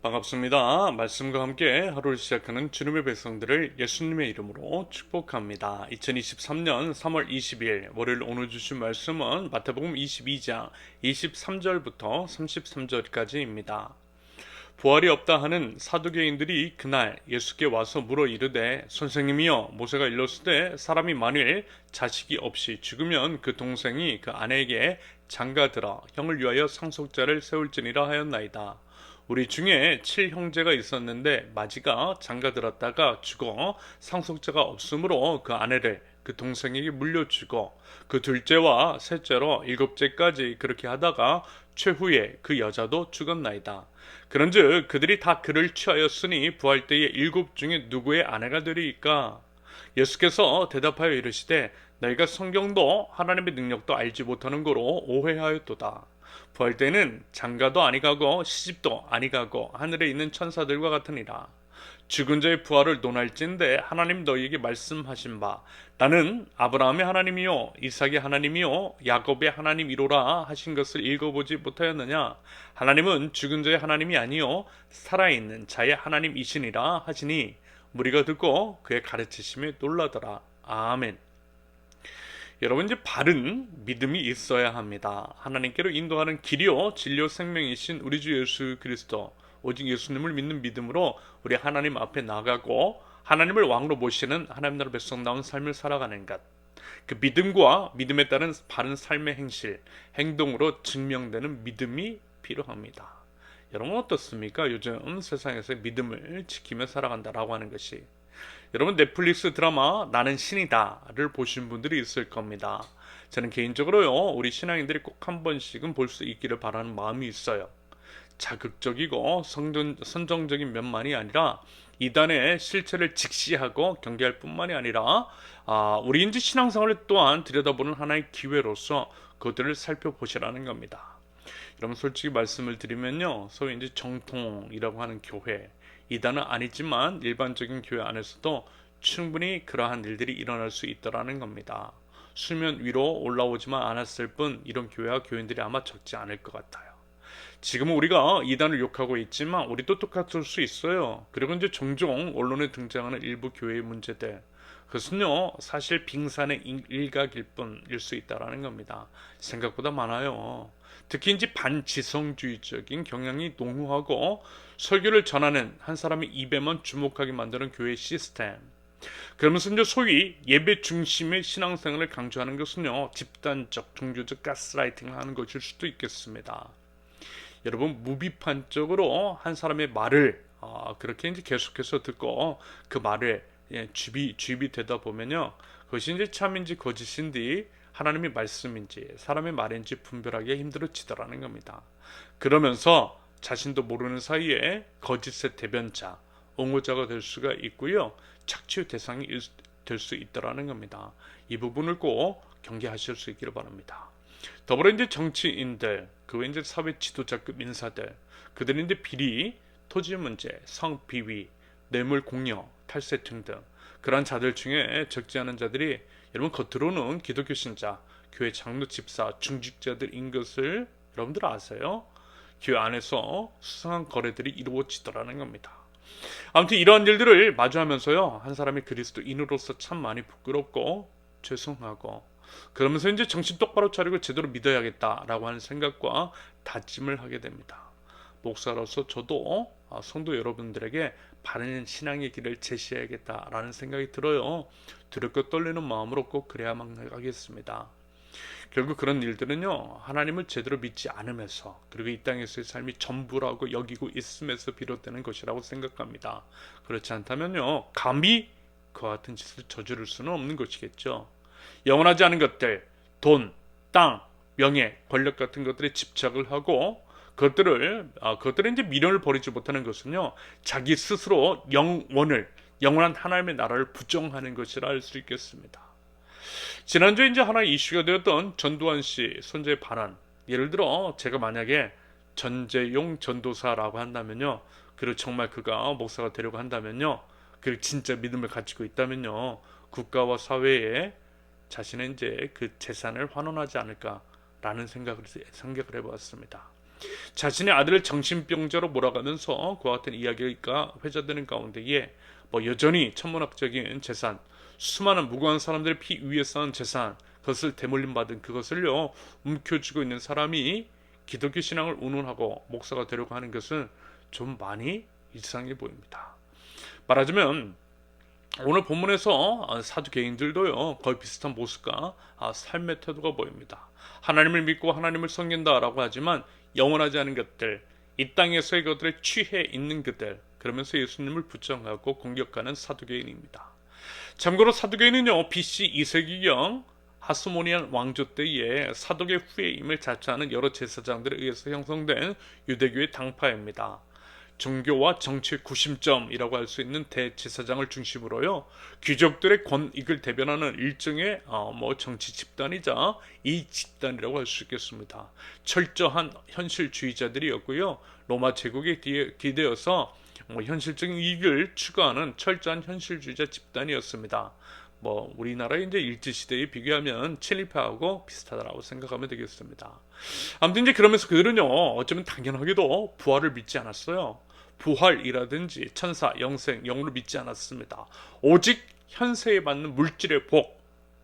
반갑습니다. 말씀과 함께 하루를 시작하는 주님의 백성들을 예수님의 이름으로 축복합니다. 2023년 3월 20일 월요일 오늘 주신 말씀은 마태복음 22장 23절부터 33절까지입니다. 부활이 없다 하는 사두개인들이 그날 예수께 와서 물어 이르되 선생님이여 모세가 일렀으되 사람이 만일 자식이 없이 죽으면 그 동생이 그 아내에게 장가들어 형을 위하여 상속자를 세울지니라 하였나이다. 우리 중에 7형제가 있었는데 마지가 장가들었다가 죽어 상속자가 없으므로 그 아내를 그 동생에게 물려주고 그 둘째와 셋째로 일곱째까지 그렇게 하다가 최후에 그 여자도 죽었나이다. 그런즉 그들이 다 그를 취하였으니 부활 때에 일곱 중에 누구의 아내가 되리이까? 예수께서 대답하여 이르시되 너희가 성경도 하나님의 능력도 알지 못하는 거로 오해하였도다. 부활 때는 장가도 아니가고 시집도 아니가고 하늘에 있는 천사들과 같으니라. 죽은 자의 부활을 논할진대 하나님 너희에게 말씀하신 바 나는 아브라함의 하나님이요 이삭의 하나님이요 야곱의 하나님이로라 하신 것을 읽어보지 못하였느냐. 하나님은 죽은 자의 하나님이 아니요 살아있는 자의 하나님이시니라 하시니 무리가 듣고 그의 가르치심에 놀라더라. 아멘. 여러분, 이제 바른 믿음이 있어야 합니다. 하나님께로 인도하는 길이요 진리요 생명이신 우리 주 예수 그리스도, 오직 예수님을 믿는 믿음으로 우리 하나님 앞에 나가고 하나님을 왕으로 모시는 하나님 나라 백성다운 삶을 살아가는 것, 그 믿음과 믿음에 따른 바른 삶의 행실, 행동으로 증명되는 믿음이 필요합니다. 여러분 어떻습니까? 요즘 세상에서 믿음을 지키며 살아간다라고 하는 것이. 여러분 넷플릭스 드라마 나는 신이다를 보신 분들이 있을 겁니다. 저는 개인적으로요 우리 신앙인들이 꼭 한 번씩은 볼 수 있기를 바라는 마음이 있어요. 자극적이고 선정적인 면만이 아니라 이단의 실체를 직시하고 경계할 뿐만이 아니라 우리 인지 신앙생활을 또한 들여다보는 하나의 기회로서 그것들을 살펴보시라는 겁니다. 여러분 솔직히 말씀을 드리면요 소위 이제 정통이라고 하는 교회, 이단은 아니지만 일반적인 교회 안에서도 충분히 그러한 일들이 일어날 수 있다라는 겁니다. 수면 위로 올라오지만 않았을 뿐 이런 교회와 교인들이 아마 적지 않을 것 같아요. 지금은 우리가 이단을 욕하고 있지만 우리도 똑같을 수 있어요. 그리고 이제 종종 언론에 등장하는 일부 교회의 문제들, 그것은요 사실 빙산의 일각일 뿐일 수 있다라는 겁니다. 생각보다 많아요. 특히 이제 반지성주의적인 경향이 농후하고 설교를 전하는 한 사람의 입에만 주목하게 만드는 교회 시스템, 그러면서 이제 소위 예배 중심의 신앙생활을 강조하는 것은요 집단적 종교적 가스라이팅을 하는 것일 수도 있겠습니다. 여러분 무비판적으로 한 사람의 말을 그렇게 이제 계속해서 듣고 그 말에 주입이 되다 보면요 그것이 이제 참인지 거짓인지 하나님의 말씀인지 사람의 말인지 분별하기가 힘들어지더라는 겁니다. 그러면서 자신도 모르는 사이에 거짓의 대변자, 옹호자가 될 수가 있고요 착취의 대상이 될 수 있더라는 겁니다. 이 부분을 꼭 경계하실 수 있기를 바랍니다. 더불어 이제 정치인들, 그 외 이제 사회 지도자급 인사들, 그들이 이제 비리, 토지 문제, 성 비위, 뇌물 공여, 탈세 등등 그러한 자들 중에 적지 않은 자들이 여러분 겉으로는 기독교 신자, 교회 장로 집사, 중직자들인 것을 여러분들 아세요? 교회 안에서 수상한 거래들이 이루어지더라는 겁니다. 아무튼 이러한 일들을 마주하면서요 한 사람이 그리스도인으로서 참 많이 부끄럽고 죄송하고, 그러면서 이제 정신 똑바로 차리고 제대로 믿어야겠다라고 하는 생각과 다짐을 하게 됩니다. 목사로서 저도 성도 여러분들에게 바른 신앙의 길을 제시해야겠다라는 생각이 들어요. 두렵고 떨리는 마음으로 꼭 그래야만 하겠습니다. 결국 그런 일들은요 하나님을 제대로 믿지 않으면서 그리고 이 땅에서의 삶이 전부라고 여기고 있음에서 비롯되는 것이라고 생각합니다. 그렇지 않다면요 감히 그와 같은 짓을 저지를 수는 없는 것이겠죠. 영원하지 않은 것들, 돈, 땅, 명예, 권력 같은 것들에 집착을 하고 그것들에 이제 미련을 버리지 못하는 것은요 자기 스스로 영원한 하나님의 나라를 부정하는 것이라 할 수 있겠습니다. 지난주에 이제 하나의 이슈가 되었던 전두환 씨 손재의 발언, 예를 들어 제가 만약에 전재용 전도사라고 한다면요, 그리고 정말 그가 목사가 되려고 한다면요, 그리고 진짜 믿음을 가지고 있다면요 국가와 사회에 자신의 이제 그 재산을 환원하지 않을까라는 생각을 해보았습니다. 자신의 아들을 정신병자로 몰아가면서 그와 같은 이야기가 회자되는 가운데에 여전히 천문학적인 재산, 수많은 무고한 사람들의 피 위에 쌓은 재산, 그것을 대물림 받은 그것을요 움켜쥐고 있는 사람이 기독교 신앙을 운운하고 목사가 되려고 하는 것은 좀 많이 이상해 보입니다. 말하자면 오늘 본문에서 사두개인들도요 거의 비슷한 모습과 삶의 태도가 보입니다. 하나님을 믿고 하나님을 섬긴다라고 하지만 영원하지 않은 것들, 이 땅에서의 것들에 취해 있는 그들, 그러면서 예수님을 부정하고 공격하는 사두개인입니다. 참고로 사두개인은요 BC 2세기경 하스모니안 왕조 때에 사독의 후예임을 자처하는 여러 제사장들에 의해서 형성된 유대교의 당파입니다. 종교와 정치의 구심점이라고 할 수 있는 대제사장을 중심으로요 귀족들의 권익을 대변하는 일종의 정치 집단이자 이 집단이라고 할 수 있겠습니다. 철저한 현실주의자들이었고요 로마 제국에 기대어서 현실적인 이익을 추구하는 철저한 현실주의자 집단이었습니다. 우리나라의 이제 일제시대에 비교하면 친일파하고 비슷하다고 생각하면 되겠습니다. 아무튼 이제 그러면서 그들은요 어쩌면 당연하게도 부활을 믿지 않았어요. 부활이라든지 천사, 영생, 영혼을 믿지 않았습니다. 오직 현세에 받는 물질의 복,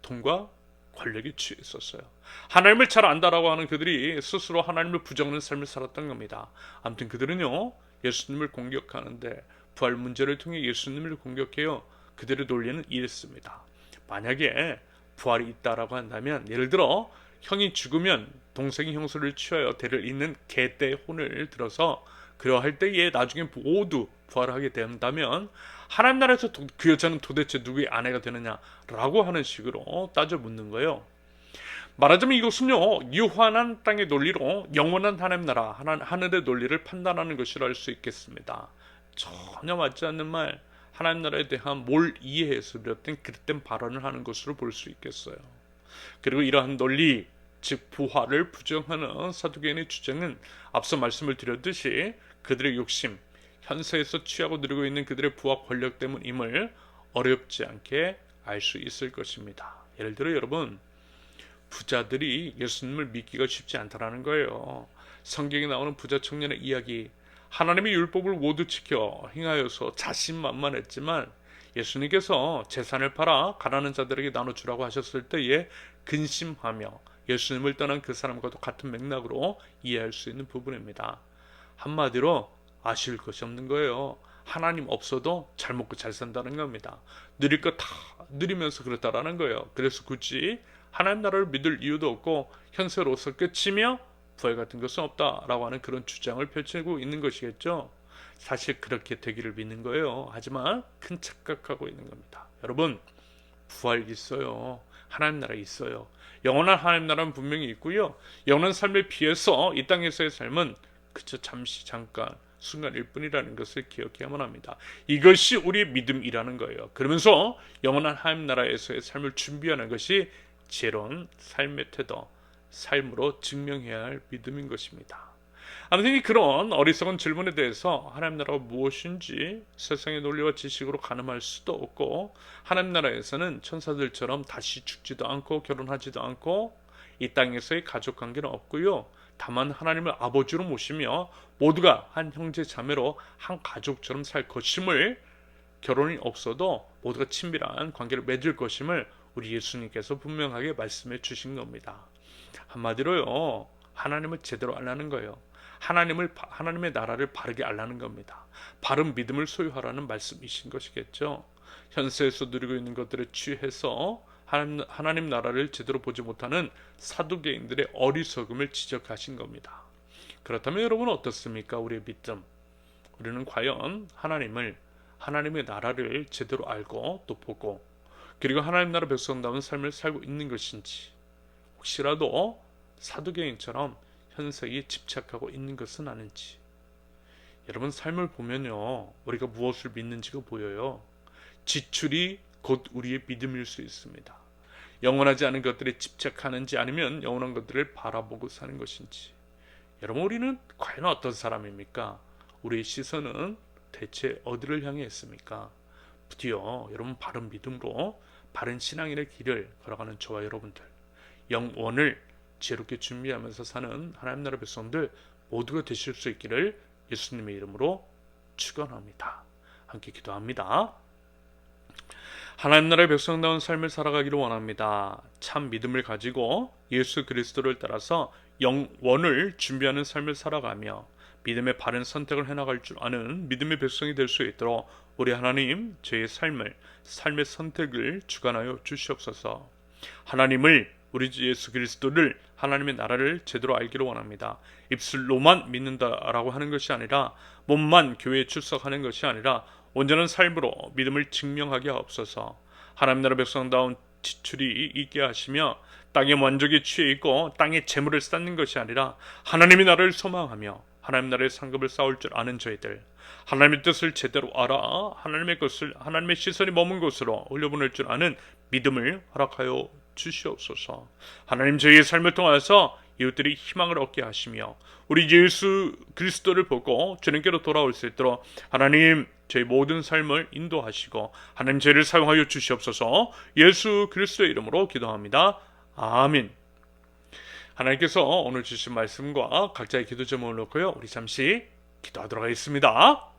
돈과 권력에 취해 있었어요. 하나님을 잘 안다라고 하는 그들이 스스로 하나님을 부정하는 삶을 살았던 겁니다. 아무튼 그들은요 예수님을 공격하는데 부활 문제를 통해 예수님을 공격해요. 그들의 논리는 이랬습니다. 만약에 부활이 있다라고 한다면 예를 들어 형이 죽으면 동생이 형수를 취하여 대를 잇는 계대혼을 들어서 그러할 때에 나중에 모두 부활하게 된다면 하나님 나라에서 그 여자는 도대체 누구의 아내가 되느냐라고 하는 식으로 따져 묻는 거예요. 말하자면 이것은요 유한한 땅의 논리로 영원한 하나님 나라 하늘의 논리를 판단하는 것이라 할 수 있겠습니다. 전혀 맞지 않는 말, 하나님 나라에 대한 뭘 이해해서 비롯된 그릇된 발언을 하는 것으로 볼 수 있겠어요. 그리고 이러한 논리, 즉 부활을 부정하는 사두개인의 주장은 앞서 말씀을 드렸듯이 그들의 욕심, 현세에서 취하고 누리고 있는 그들의 부와 권력 때문임을 어렵지 않게 알 수 있을 것입니다. 예를 들어 여러분, 부자들이 예수님을 믿기가 쉽지 않다라는 거예요. 성경에 나오는 부자 청년의 이야기, 하나님의 율법을 모두 지켜 행하여서 자신만만했지만 예수님께서 재산을 팔아 가난한 자들에게 나눠주라고 하셨을 때에 근심하며 예수님을 떠난 그 사람과도 같은 맥락으로 이해할 수 있는 부분입니다. 한마디로 아쉬울 것이 없는 거예요. 하나님 없어도 잘 먹고 잘 산다는 겁니다. 누릴 거 다 누리면서 그렇다라는 거예요. 그래서 굳이 하나님 나라를 믿을 이유도 없고 현세로서 끝이며 부활 같은 것은 없다라고 하는 그런 주장을 펼치고 있는 것이겠죠. 사실 그렇게 되기를 믿는 거예요. 하지만 큰 착각하고 있는 겁니다. 여러분, 부활 있어요. 하나님 나라 있어요. 영원한 하나님 나라는 분명히 있고요. 영원한 삶에 비해서 이 땅에서의 삶은 그저 잠시 잠깐 순간일 뿐이라는 것을 기억해야만 합니다. 이것이 우리의 믿음이라는 거예요. 그러면서 영원한 하나님 나라에서의 삶을 준비하는 것이 지혜로운 삶의 태도, 삶으로 증명해야 할 믿음인 것입니다. 아무튼 그런 어리석은 질문에 대해서 하나님 나라가 무엇인지 세상의 논리와 지식으로 가늠할 수도 없고, 하나님 나라에서는 천사들처럼 다시 죽지도 않고 결혼하지도 않고 이 땅에서의 가족관계는 없고요. 다만 하나님을 아버지로 모시며 모두가 한 형제 자매로 한 가족처럼 살 것임을, 결혼이 없어도 모두가 친밀한 관계를 맺을 것임을 우리 예수님께서 분명하게 말씀해 주신 겁니다. 한마디로요, 하나님을 제대로 알라는 거예요. 하나님의 나라를 바르게 알라는 겁니다. 바른 믿음을 소유하라는 말씀이신 것이겠죠. 현세에서 누리고 있는 것들에 취해서 하나님 나라를 제대로 보지 못하는 사두개인들의 어리석음을 지적하신 겁니다. 그렇다면 여러분은 어떻습니까? 우리의 믿음, 우리는 과연 하나님의 나라를 제대로 알고 또 보고, 그리고 하나님 나라 백성다운 삶을 살고 있는 것인지, 혹시라도 사두개인처럼 현세에 집착하고 있는 것은 아닌지. 여러분, 삶을 보면요, 우리가 무엇을 믿는지가 보여요. 지출이 곧 우리의 믿음일 수 있습니다. 영원하지 않은 것들에 집착하는지 아니면 영원한 것들을 바라보고 사는 것인지. 여러분, 우리는 과연 어떤 사람입니까? 우리의 시선은 대체 어디를 향해 있습니까? 부디어 여러분, 바른 믿음으로 바른 신앙인의 길을 걸어가는 저와 여러분들, 영원을 지혜롭게 준비하면서 사는 하나님 나라 백성들 모두가 되실 수 있기를 예수님의 이름으로 축원합니다. 함께 기도합니다. 하나님 나라의 백성다운 삶을 살아가기를 원합니다. 참 믿음을 가지고 예수 그리스도를 따라서 영원을 준비하는 삶을 살아가며 믿음의 바른 선택을 해나갈 줄 아는 믿음의 백성이 될 수 있도록 우리 하나님 저의 삶의 선택을 주관하여 주시옵소서. 하나님을 우리 주 예수 그리스도를 하나님의 나라를 제대로 알기를 원합니다. 입술로만 믿는다라고 하는 것이 아니라 몸만 교회에 출석하는 것이 아니라 온전한 삶으로 믿음을 증명하게 하옵소서. 하나님 나라 백성다운 지출이 있게 하시며 땅의 만족에 취해 있고 땅의 재물을 쌓는 것이 아니라 하나님의 나라를 소망하며 하나님 나라의 상급을 쌓을 줄 아는 저희들, 하나님의 뜻을 제대로 알아 하나님의 것을 하나님의 시선이 머문 곳으로 올려보낼 줄 아는 믿음을 허락하여 주시옵소서. 하나님 저희의 삶을 통해서 이웃들이 희망을 얻게 하시며 우리 예수 그리스도를 보고 주님께로 돌아올 수 있도록 하나님 저희 모든 삶을 인도하시고 하나님 저희를 사용하여 주시옵소서. 예수 그리스도의 이름으로 기도합니다. 아멘. 하나님께서 오늘 주신 말씀과 각자의 기도 제목을 놓고요, 우리 잠시 기도하도록 하겠습니다.